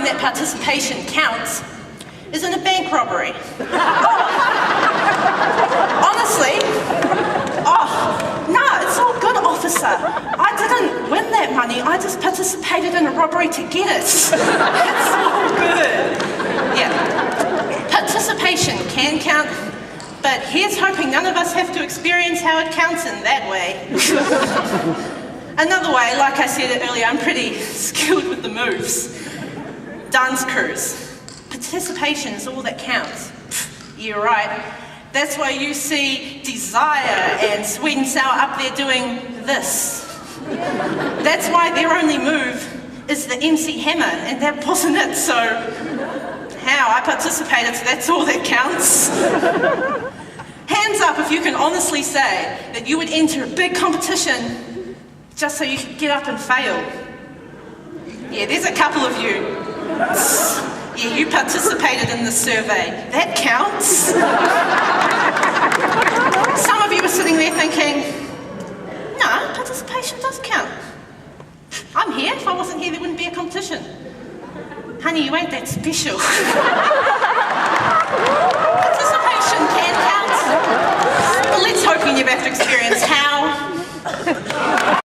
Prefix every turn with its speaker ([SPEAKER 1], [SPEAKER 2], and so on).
[SPEAKER 1] that participation counts is in a bank robbery. Honestly, no, it's all good, officer. I didn't win that money, I just participated in a robbery to get it. It's all good. Yeah, participation can count, but here's hoping none of us have to experience how it counts in that way. Another way, like I said earlier, I'm pretty skilled with the moves. Dance crews. Participation is all that counts. You're right. That's why you see Desire and Sweet and Sour up there doing this. That's why their only move is the MC hammer, and that wasn't it, so how? I participated, so that's all that counts. Hands up if you can honestly say that you would enter a big competition just so you could get up and fail. Yeah, there's a couple of you. Yeah, you participated in the survey. That counts. Some of you are sitting there thinking, no, participation does count. I'm here. If I wasn't here, there wouldn't be a competition. Honey, you ain't that special. Participation can count. But let's hope you never have to experience